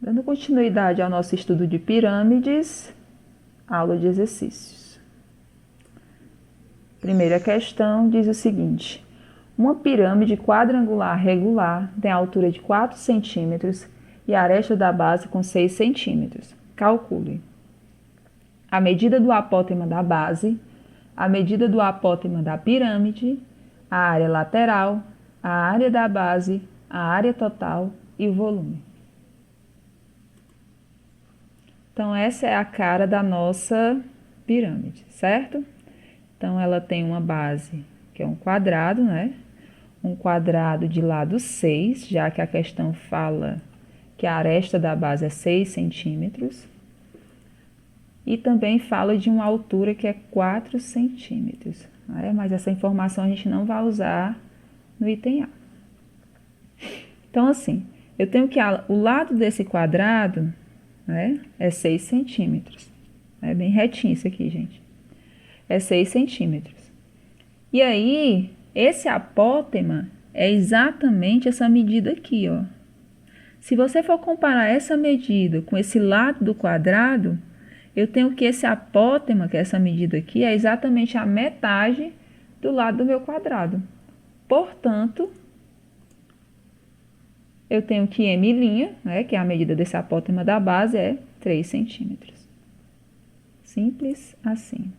Dando continuidade ao nosso estudo de pirâmides, aula de exercícios. Primeira questão diz o seguinte: uma pirâmide quadrangular regular tem a altura de 4 centímetros e a aresta da base com 6 centímetros. Calcule a medida do apótema da base, a medida do apótema da pirâmide, a área lateral, a área da base, a área total e o volume. Então, essa é a cara da nossa pirâmide, certo? Então, ela tem uma base que é um quadrado, né? Um quadrado de lado 6, já que a questão fala que a aresta da base é 6 centímetros. E também fala de uma altura que é 4 centímetros, né? Mas essa informação a gente não vai usar no item A. Então, assim, eu tenho que o lado desse quadrado, né, é 6 centímetros. É bem retinho isso aqui, gente. É 6 centímetros. E aí, esse apótema é exatamente essa medida aqui, ó. Se você for comparar essa medida com esse lado do quadrado, eu tenho que esse apótema, que é essa medida aqui, é exatamente a metade do lado do meu quadrado. Portanto, eu tenho que M', né, que é a medida desse apótema da base, é 3 centímetros. Simples assim.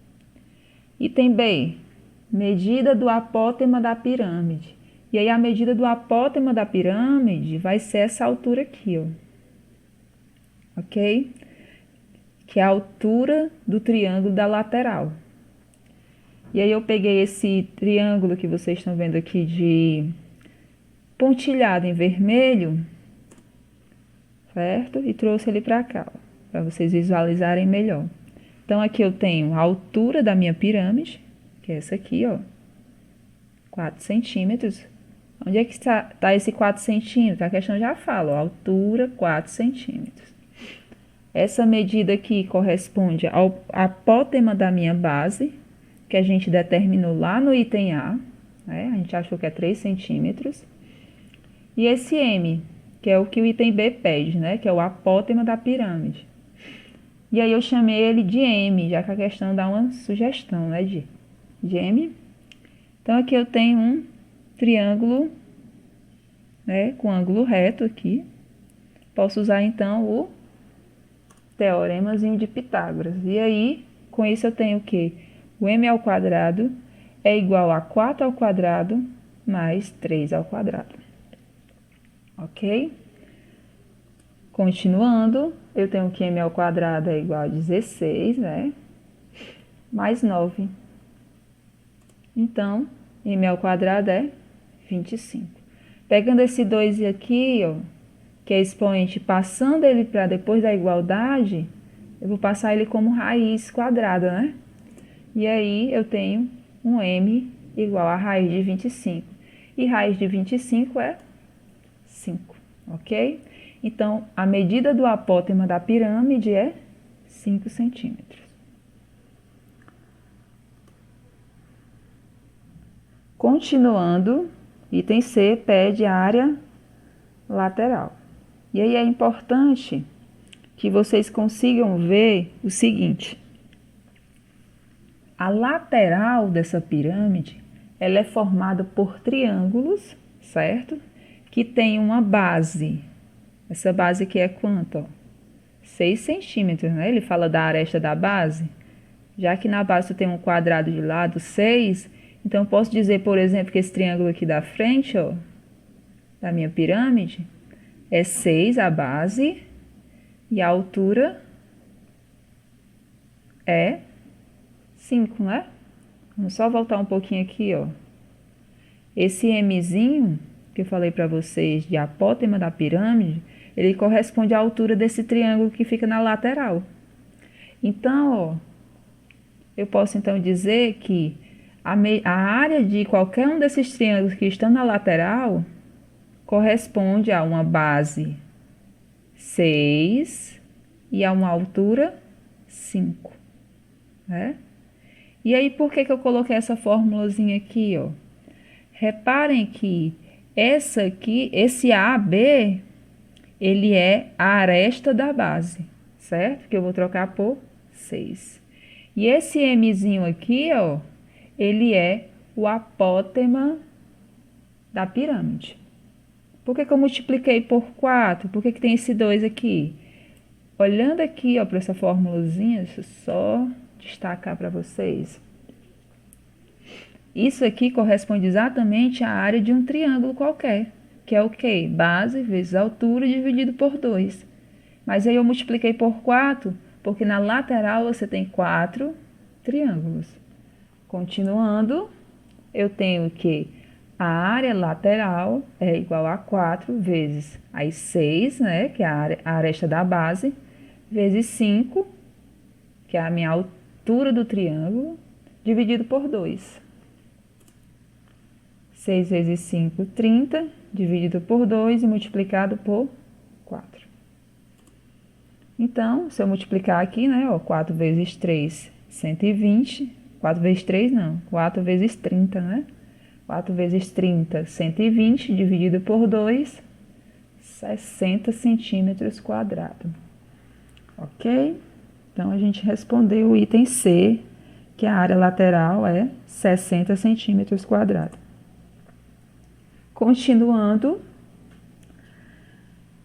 Item B, medida do apótema da pirâmide. E aí, a medida do apótema da pirâmide vai ser essa altura aqui, ó. Ok? Que é a altura do triângulo da lateral. E aí, eu peguei esse triângulo que vocês estão vendo aqui de pontilhado em vermelho, certo? E trouxe ele para cá, para vocês visualizarem melhor. Então, aqui eu tenho a altura da minha pirâmide, que é essa aqui, ó, 4 centímetros. Onde é que está esse 4 centímetros? A questão já fala, ó, altura 4 centímetros. Essa medida aqui corresponde ao apótema da minha base, que a gente determinou lá no item A, né? A gente achou que é 3 centímetros. E esse M, que é o que o item B pede, né? Que é o apótema da pirâmide. E aí eu chamei ele de M, já que a questão dá uma sugestão, né? De M. Então, aqui eu tenho um triângulo, né? Com ângulo reto aqui. Posso usar, então, o teoremazinho de Pitágoras. E aí, com isso eu tenho o quê? O M ao quadrado é igual a 4 ao quadrado mais 3 ao quadrado. Ok? Continuando, eu tenho que M ao quadrado é igual a 16, né? Mais 9. Então, M ao quadrado é 25. Pegando esse 2 aqui, ó, que é expoente, passando ele para depois da igualdade, eu vou passar ele como raiz quadrada, né? E aí, eu tenho um M igual a raiz de 25. E raiz de 25 é 5, ok? Então, a medida do apótema da pirâmide é 5 centímetros. Continuando, item C pede a área lateral. E aí é importante que vocês consigam ver o seguinte: a lateral dessa pirâmide, ela é formada por triângulos, certo? Que tem uma base. Essa base aqui é quanto? Ó? 6 centímetros, né? Ele fala da aresta da base. Já que na base tem um quadrado de lado 6, então eu posso dizer, por exemplo, que esse triângulo aqui da frente, ó, da minha pirâmide, é 6 a base e a altura é 5, né? Vamos só voltar um pouquinho aqui, ó. Esse Mzinho que eu falei para vocês de apótema da pirâmide, ele corresponde à altura desse triângulo que fica na lateral. Então, ó, eu posso então dizer que a área de qualquer um desses triângulos que estão na lateral corresponde a uma base 6 e a uma altura 5, né? E aí, por que eu coloquei essa formulazinha aqui, ó? Reparem que essa aqui, esse AB, ele é a aresta da base, certo? Que eu vou trocar por 6. E esse Mzinho aqui, ó, ele é o apótema da pirâmide. Por que que eu multipliquei por 4? Por que que tem esse 2 aqui? Olhando aqui, ó, para essa formulazinha, deixa eu só destacar para vocês. Isso aqui corresponde exatamente à área de um triângulo qualquer, que é o quê? Base vezes altura dividido por 2. Mas aí eu multipliquei por 4, porque na lateral você tem 4 triângulos. Continuando, eu tenho que a área lateral é igual a 4 vezes as 6, né, que é a aresta da base, vezes 5, que é a minha altura do triângulo, dividido por 2. 6 vezes 5, 30, dividido por 2 e multiplicado por 4. Então, se eu multiplicar aqui, né, ó, 4 vezes 3, 120. 4 vezes 3, não, 4 vezes 30, né? 4 vezes 30, 120, dividido por 2, 60 centímetros quadrados. Ok? Então, a gente respondeu o item C, que a área lateral é 60 centímetros quadrados. Continuando,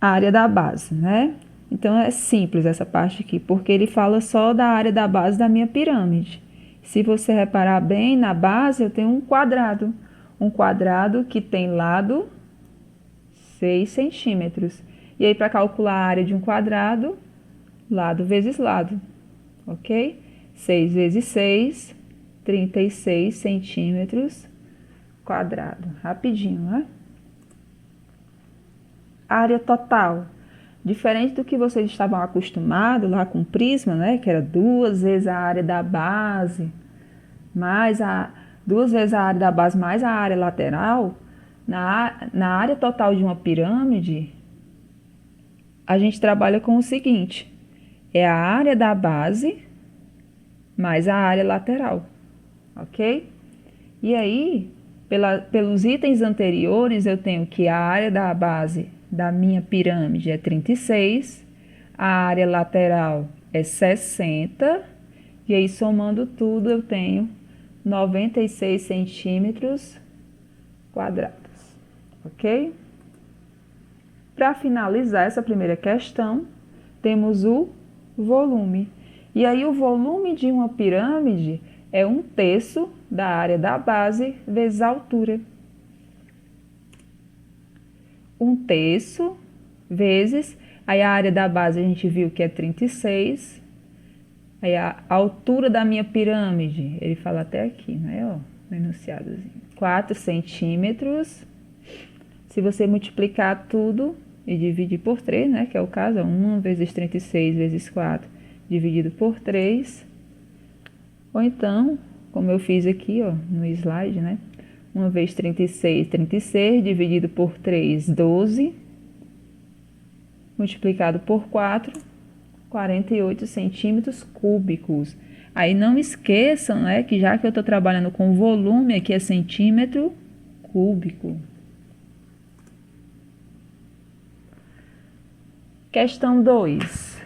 a área da base, né? Então, é simples essa parte aqui, porque ele fala só da área da base da minha pirâmide. Se você reparar bem, na base eu tenho um quadrado. Um quadrado que tem lado 6 centímetros. E aí, para calcular a área de um quadrado, lado vezes lado, ok? 6 vezes 6, 36 centímetros quadrado. Rapidinho, né? Área total. Diferente do que vocês estavam acostumados lá com o prisma, né? Que era 2 vezes a área da base, mais 2 vezes a área da base mais a área lateral. Na área total de uma pirâmide, a gente trabalha com o seguinte: é a área da base mais a área lateral, ok? E aí, pelos itens anteriores, eu tenho que a área da base da minha pirâmide é 36, a área lateral é 60, e aí somando tudo eu tenho 96 centímetros quadrados, ok? Para finalizar essa primeira questão, temos o volume. E aí o volume de uma pirâmide é 1/3 da área da base vezes a altura. 1/3 vezes, aí a área da base a gente viu que é 36, aí a altura da minha pirâmide, ele fala até aqui, né, ó, no enunciadozinho, 4 centímetros. Se você multiplicar tudo e dividir por 3, né, que é o caso, 1 vezes 36 vezes 4 dividido por 3, ou então, como eu fiz aqui, ó, no slide, né, 1 vezes 36, 36, dividido por 3, 12, multiplicado por 4, 48 centímetros cúbicos. Aí não esqueçam, né, que já que eu estou trabalhando com volume, aqui é centímetro cúbico. Questão 2.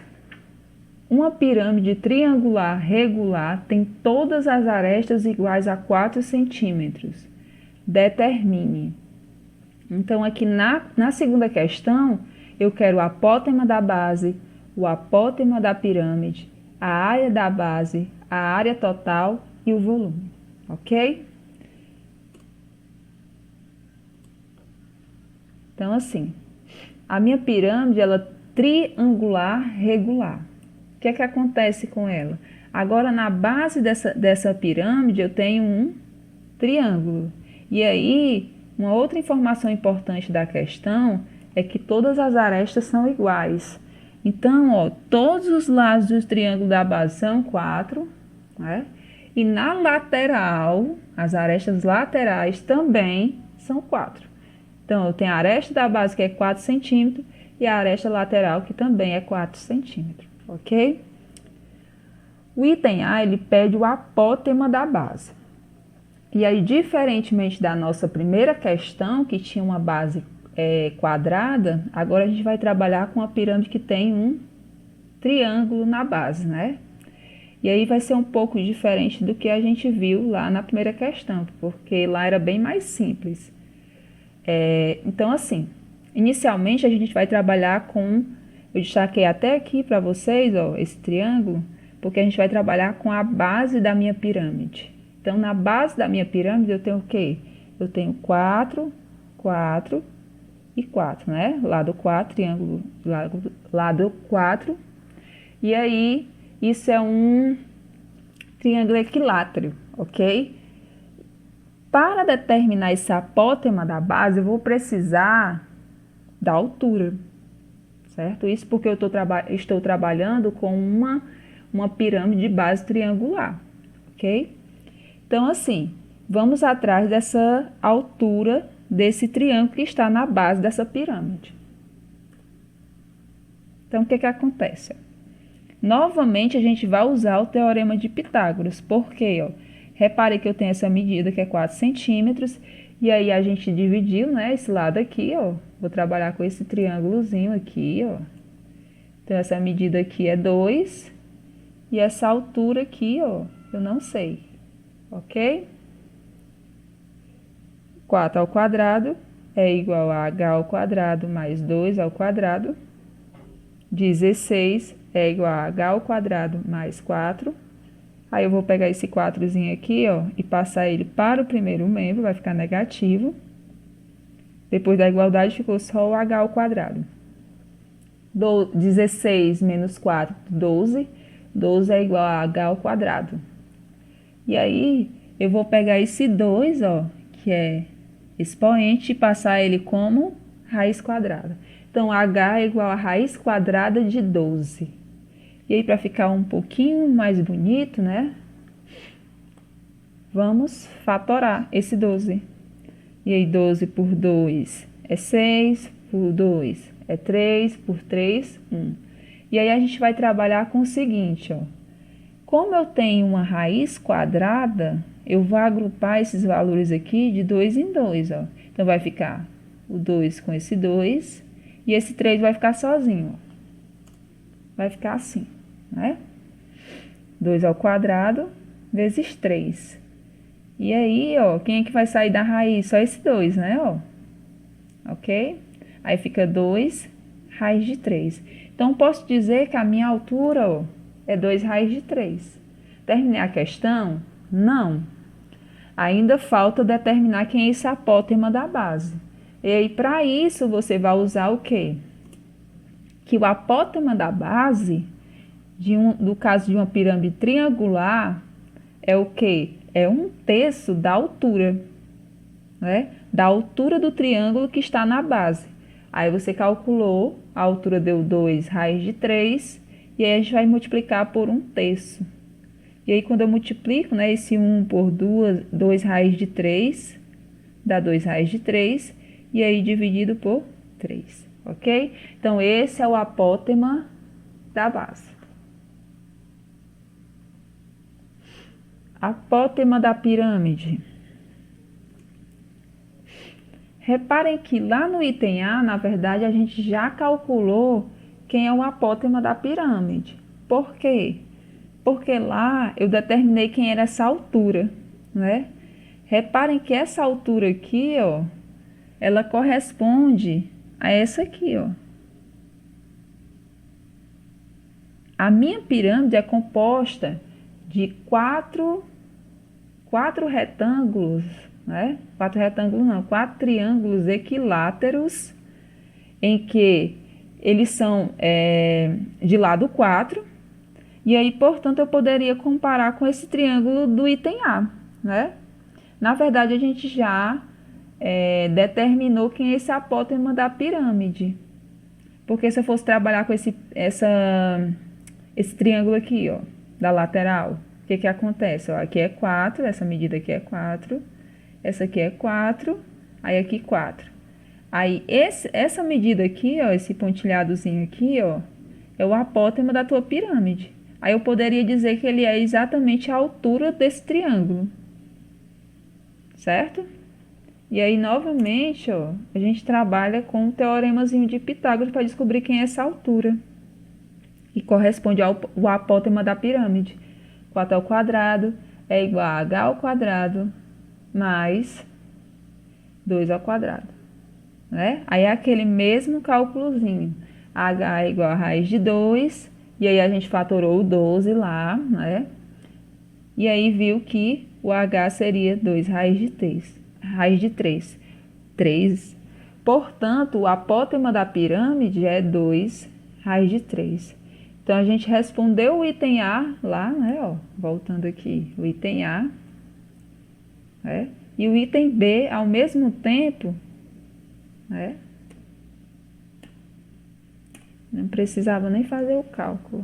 Uma pirâmide triangular regular tem todas as arestas iguais a 4 centímetros. Determine. Então, aqui na segunda questão, eu quero o apótema da base, o apótema da pirâmide, a área da base, a área total e o volume, ok? Então, assim, a minha pirâmide, ela é triangular regular. O que é que acontece com ela? Agora, na base dessa pirâmide, eu tenho um triângulo. E aí, uma outra informação importante da questão é que todas as arestas são iguais. Então, ó, todos os lados do triângulo da base são 4, né? E na lateral, as arestas laterais também são 4. Então, eu tenho a aresta da base que é 4 centímetros e a aresta lateral que também é 4 centímetros, ok? O item A, ele pede o apótema da base. E aí, diferentemente da nossa primeira questão, que tinha uma base quadrada, agora a gente vai trabalhar com a pirâmide que tem um triângulo na base, né? E aí vai ser um pouco diferente do que a gente viu lá na primeira questão, porque lá era bem mais simples. Então, assim, inicialmente a gente vai trabalhar com, eu destaquei até aqui para vocês, ó, esse triângulo, porque a gente vai trabalhar com a base da minha pirâmide. Então, na base da minha pirâmide eu tenho o quê? Eu tenho 4, 4 e 4, né? Lado 4, triângulo, lado 4. E aí, isso é um triângulo equilátero, ok? Para determinar esse apótema da base, eu vou precisar da altura, certo? Isso porque eu estou trabalhando com uma pirâmide de base triangular, ok? Então, assim, vamos atrás dessa altura desse triângulo que está na base dessa pirâmide. Então, o que acontece? Novamente, a gente vai usar o teorema de Pitágoras, porque, ó, repare que eu tenho essa medida que é 4 centímetros, e aí a gente dividiu, né, esse lado aqui, ó, vou trabalhar com esse triângulozinho aqui, ó. Então, essa medida aqui é 2, e essa altura aqui, ó, eu não sei, ok? 4 ao quadrado é igual a h ao quadrado mais 2 ao quadrado. 16 é igual a h ao quadrado mais 4. Aí eu vou pegar esse 4zinho aqui, ó, e passar ele para o primeiro membro, vai ficar negativo. Depois da igualdade ficou só o h ao quadrado. 16 menos 4, 12. 12 é igual a h ao quadrado. E aí eu vou pegar esse 2, ó, que é expoente, e passar ele como raiz quadrada. Então, h é igual a raiz quadrada de 12. E aí, para ficar um pouquinho mais bonito, né? Vamos fatorar esse 12. E aí, 12 por 2 é 6, por 2 é 3, por 3, 1. E aí, a gente vai trabalhar com o seguinte, ó. Como eu tenho uma raiz quadrada, eu vou agrupar esses valores aqui de 2 em 2, ó. Então, vai ficar o 2 com esse 2, e esse 3 vai ficar sozinho, ó. Vai ficar assim, né? 2 ao quadrado vezes 3. E aí, ó, quem é que vai sair da raiz? Só esse 2, né, ó? Ok? Aí fica 2 raiz de 3. Então, posso dizer que a minha altura, ó, é 2 raiz de 3. Terminei a questão? Não. Ainda falta determinar quem é esse apótema da base. E aí, para isso, você vai usar o quê? Que o apótema da base, do caso de uma pirâmide triangular, é o quê? É 1/3 da altura, né? Da altura do triângulo que está na base. Aí você calculou, a altura deu 2 raiz de 3, e aí a gente vai multiplicar por 1/3. E aí quando eu multiplico, né, esse 1 por 2 raiz de 3, dá 2 raiz de 3, e aí dividido por 3, ok? Então, esse é o apótema da base. Apótema da pirâmide. Reparem que lá no item A, na verdade, a gente já calculou quem é o apótema da pirâmide. Por quê? Porque lá eu determinei quem era essa altura, né? Reparem que essa altura aqui, ó, ela corresponde a essa aqui, ó. A minha pirâmide é composta de quatro retângulos, né? 4 retângulos não, 4 triângulos equiláteros, em que eles são de lado 4, e aí, portanto, eu poderia comparar com esse triângulo do item A, né? Na verdade, a gente já determinou quem é esse apótema da pirâmide, porque se eu fosse trabalhar com esse triângulo aqui, ó, da lateral, o que acontece? Ó, aqui é 4, essa medida aqui é 4, essa aqui é 4, aí aqui 4. Aí, essa medida aqui, ó, esse pontilhadozinho aqui, ó, é o apótema da tua pirâmide. Aí eu poderia dizer que ele é exatamente a altura desse triângulo, certo? E aí, novamente, ó, a gente trabalha com o teoremazinho de Pitágoras para descobrir quem é essa altura. E corresponde ao apótema da pirâmide. 4 ao quadrado é igual a h ao quadrado mais 2 ao quadrado. Né? Aí é aquele mesmo cálculozinho. H é igual a raiz de 2, e aí a gente fatorou o 12 lá, né? E aí viu que o H seria 2 raiz de 3. Raiz de 3. 3. Portanto, o apótema da pirâmide é 2 raiz de 3. Então, a gente respondeu o item A lá, né? Ó, voltando aqui, o item A. Né? E o item B, ao mesmo tempo, né? Não precisava nem fazer o cálculo.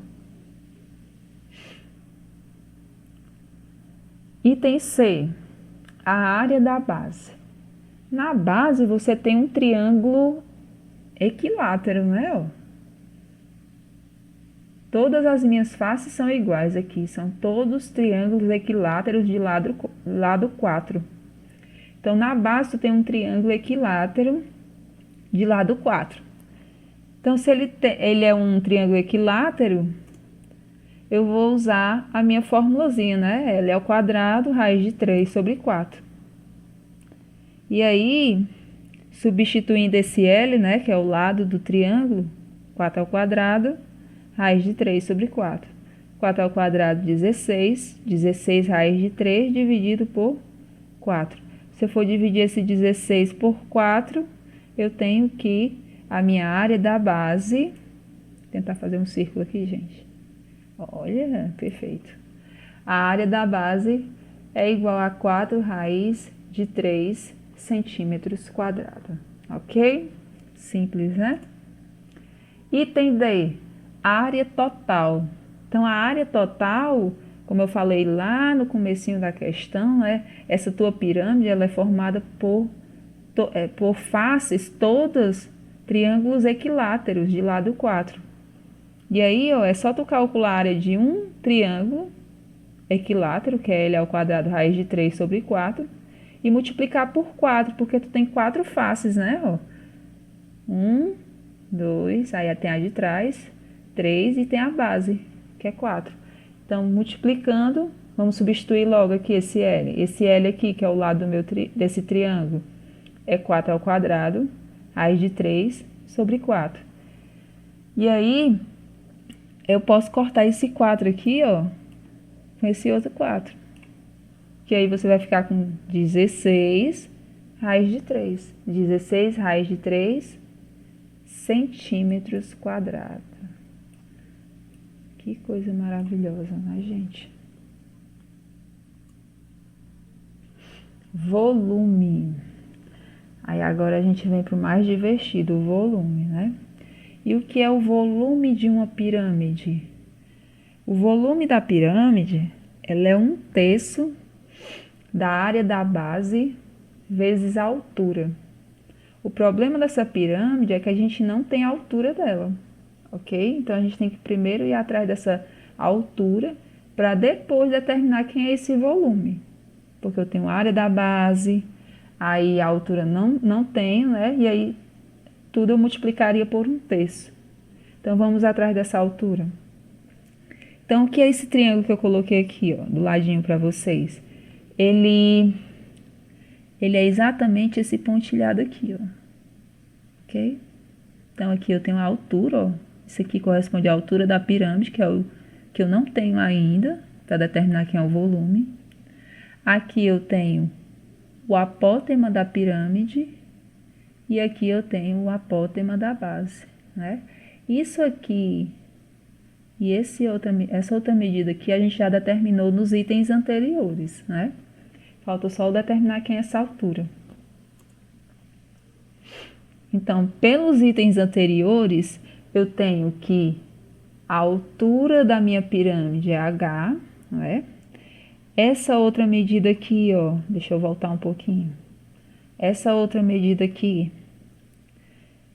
Item C, a área da base. Na base, você tem um triângulo equilátero, né? Ó. Todas as minhas faces são iguais aqui, são todos triângulos equiláteros de lado 4. Então, na base, tu tem um triângulo equilátero de lado 4. Então, se ele é um triângulo equilátero, eu vou usar a minha formulazinha, né? L ao quadrado, raiz de 3 sobre 4. E aí, substituindo esse L, né, que é o lado do triângulo, 4 ao quadrado, raiz de 3 sobre 4. 4 ao quadrado, 16. 16 raiz de 3 dividido por 4. Se eu for dividir esse 16 por 4, eu tenho que a minha área da base... Vou tentar fazer um círculo aqui, gente. Olha, perfeito. A área da base é igual a 4 raiz de 3 centímetros quadrados. Ok? Simples, né? Item D, área total. Então, a área total, como eu falei lá no comecinho da questão, né? Essa tua pirâmide, ela é formada por faces todas triângulos equiláteros de lado 4. E aí, ó, é só tu calcular a área de um triângulo equilátero, que é L ao quadrado raiz de 3 sobre 4, e multiplicar por 4, porque tu tem 4 faces, né? Ó. 1, 2, aí tem a de trás, 3 e tem a base, que é 4. Então, multiplicando, vamos substituir logo aqui esse L. Esse L aqui, que é o lado desse triângulo, é 4 ao quadrado, raiz de 3 sobre 4. E aí, eu posso cortar esse 4 aqui, ó, com esse outro 4. Que aí você vai ficar com 16 raiz de 3. 16 raiz de 3 centímetros quadrados. Que coisa maravilhosa, né, gente? Volume. Aí agora a gente vem para o mais divertido, o volume, né? E o que é o volume de uma pirâmide? O volume da pirâmide, ela é 1/3 da área da base vezes a altura. O problema dessa pirâmide é que a gente não tem a altura dela, ok? Então, a gente tem que primeiro ir atrás dessa altura para depois determinar quem é esse volume. Porque eu tenho a área da base, aí a altura não tenho, né? E aí tudo eu multiplicaria por 1/3. Então, vamos atrás dessa altura. Então, o que é esse triângulo que eu coloquei aqui, ó, do ladinho para vocês? Ele é exatamente esse pontilhado aqui, ó. Ok? Então, aqui eu tenho a altura, ó. Isso aqui corresponde à altura da pirâmide, que é o que eu não tenho ainda, para determinar quem é o volume. Aqui eu tenho o apótema da pirâmide e aqui eu tenho o apótema da base, né? Isso aqui e essa outra medida aqui a gente já determinou nos itens anteriores, né? Falta só determinar quem é essa altura. Então, pelos itens anteriores, eu tenho que a altura da minha pirâmide é H, né? Essa outra medida aqui, ó, deixa eu voltar um pouquinho. Essa outra medida aqui,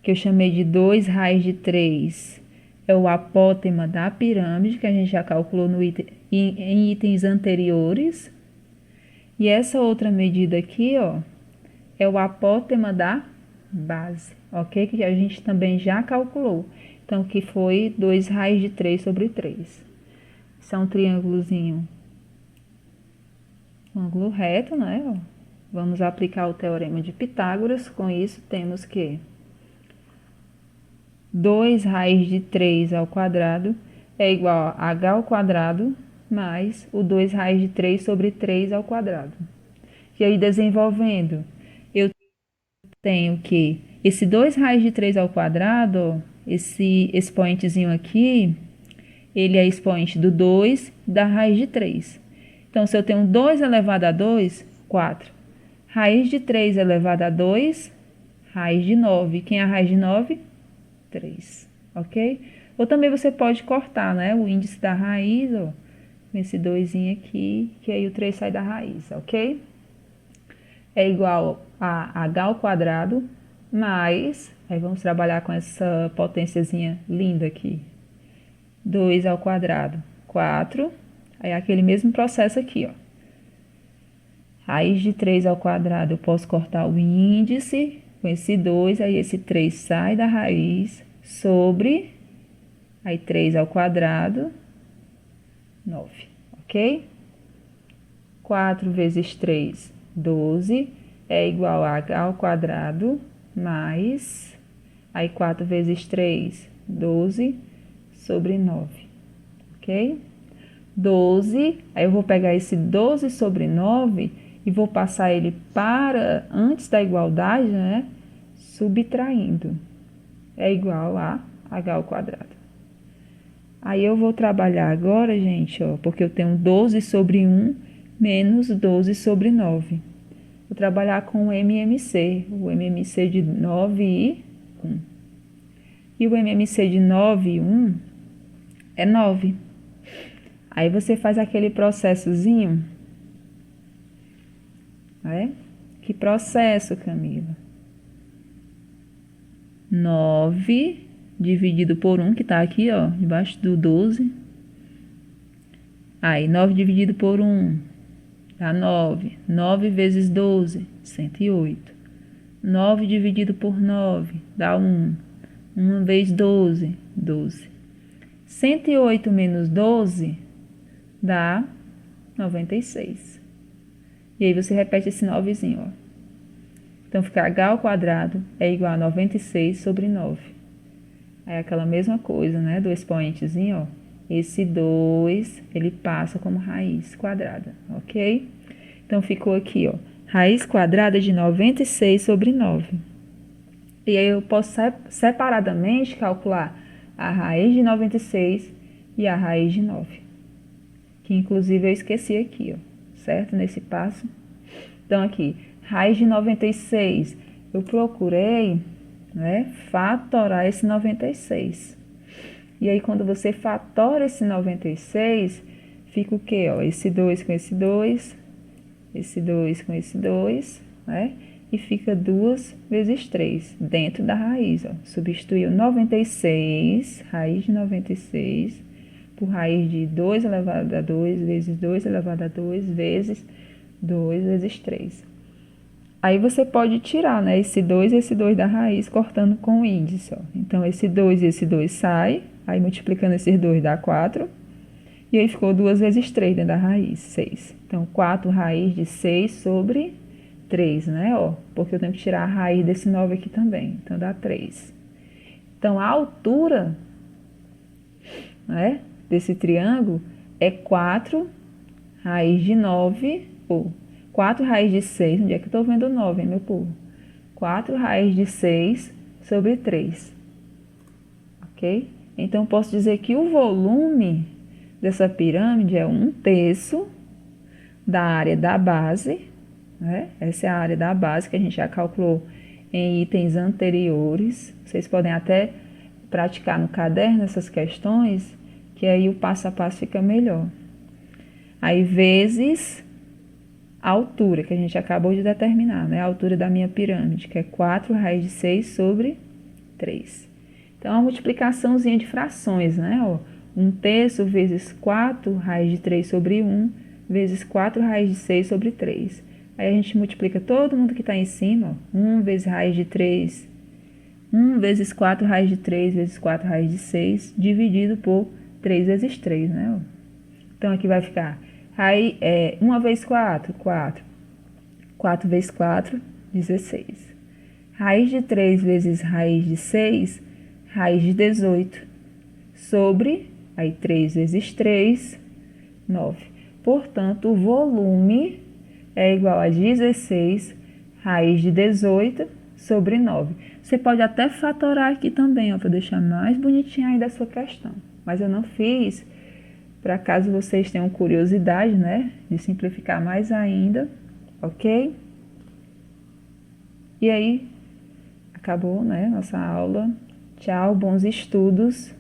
que eu chamei de 2 raiz de 3, é o apótema da pirâmide, que a gente já calculou em itens anteriores. E essa outra medida aqui, ó, é o apótema da base, ok? Que a gente também já calculou. Então, que foi 2 raiz de 3 sobre 3. Isso é um triângulozinho, um ângulo reto, né? Ó. Vamos aplicar o teorema de Pitágoras. Com isso, temos que 2 raiz de 3 ao quadrado é igual a h ao quadrado mais o 2 raiz de 3 sobre 3 ao quadrado. E aí, desenvolvendo, eu tenho que esse 2 raiz de 3 ao quadrado, esse expoentezinho aqui, ele é expoente do 2 da raiz de 3. Então, se eu tenho 2 elevado a 2, 4. Raiz de 3 elevado a 2, raiz de 9. Quem é a raiz de 9? 3, ok? Ou também você pode cortar, né, o índice da raiz, ó, com esse 2 aqui, que aí o 3 sai da raiz, ok? É igual a h ao quadrado mais, aí vamos trabalhar com essa potênciazinha linda aqui, 2 ao quadrado, 4, aí é aquele mesmo processo aqui, ó. Raiz de 3 ao quadrado, eu posso cortar o índice com esse 2, aí esse 3 sai da raiz, sobre, aí 3 ao quadrado, 9, ok? 4 vezes 3, 12, é igual a h ao quadrado, mais, aí 4 vezes 3, 12, sobre 9, ok? 12, aí eu vou pegar esse 12 sobre 9 e vou passar ele para antes da igualdade, né? Subtraindo. É igual a h ao quadrado. Aí eu vou trabalhar agora, gente, ó, porque eu tenho 12 sobre 1 menos 12 sobre 9. Vou trabalhar com o MMC de 9 e 1. E o MMC de 9 e 1 é 9. Aí você faz aquele processozinho, né? Que processo, Camila? 9 dividido por 1, que tá aqui, ó, debaixo do 12. Aí, 9 dividido por 1, dá 9. 9 vezes 12, 108. 9 dividido por 9, dá 1. 1 vezes 12, 12. 108 menos 12, dá 96. E aí você repete esse 9zinho, ó. Então, fica h ao quadrado é igual a 96 sobre 9. Aí, aquela mesma coisa, né? Do expoentezinho, ó. Esse 2, ele passa como raiz quadrada, ok? Então, ficou aqui, ó. Raiz quadrada de 96 sobre 9. E aí, eu posso separadamente calcular a raiz de 96 e a raiz de 9. Que, inclusive, eu esqueci aqui, ó. Certo? Nesse passo. Então, aqui, raiz de 96, eu procurei, né, fatorar esse 96. E aí, quando você fatora esse 96, fica o quê? Ó, esse 2 com esse 2, esse 2 com esse 2, né? E fica 2 vezes 3 dentro da raiz, ó. Substituiu 96, raiz de 96, por raiz de 2 elevado a 2 vezes 2 elevado a 2 vezes 2 vezes 3. Aí você pode tirar, né, esse 2 e esse 2 da raiz, cortando com o índice, ó. Então, esse 2 e esse 2 sai, aí multiplicando esses 2 dá 4. E aí ficou 2 vezes 3 dentro da raiz, 6. Então, 4 raiz de 6 sobre 3, né, ó. Porque eu tenho que tirar a raiz desse 9 aqui também. Então, dá 3. Então, a altura, né, desse triângulo é 4 raiz de 9, ou 4 raiz de 6, onde é que eu tô vendo 9, hein, meu povo? 4 raiz de 6 sobre 3, ok? Então, posso dizer que o volume dessa pirâmide é 1/3 da área da base, né? Essa é a área da base que a gente já calculou em itens anteriores. Vocês podem até praticar no caderno essas questões, que aí o passo a passo fica melhor. Aí, vezes a altura, que a gente acabou de determinar, né? A altura da minha pirâmide, que é 4 raiz de 6 sobre 3. Então, é uma multiplicaçãozinha de frações, né? Ó, 1/3 vezes 4 raiz de 3 sobre 1, vezes 4 raiz de 6 sobre 3. Aí a gente multiplica todo mundo que está em cima, ó. 1 vezes raiz de 3, 1 vezes 4 raiz de 3 vezes 4 raiz de 6, dividido por 3 vezes 3, né? Ó. Então, aqui vai ficar 1 vezes 4, 4. 4 vezes 4, 16. Raiz de 3 vezes raiz de 6, raiz de 18. Sobre, aí 3 vezes 3, 9. Portanto, o volume é igual a 16 raiz de 18 sobre 9. Você pode até fatorar aqui também, para deixar mais bonitinha ainda a sua questão. Mas eu não fiz, para caso vocês tenham curiosidade, né, de simplificar mais ainda, ok? E aí, acabou, né, nossa aula. Tchau, bons estudos.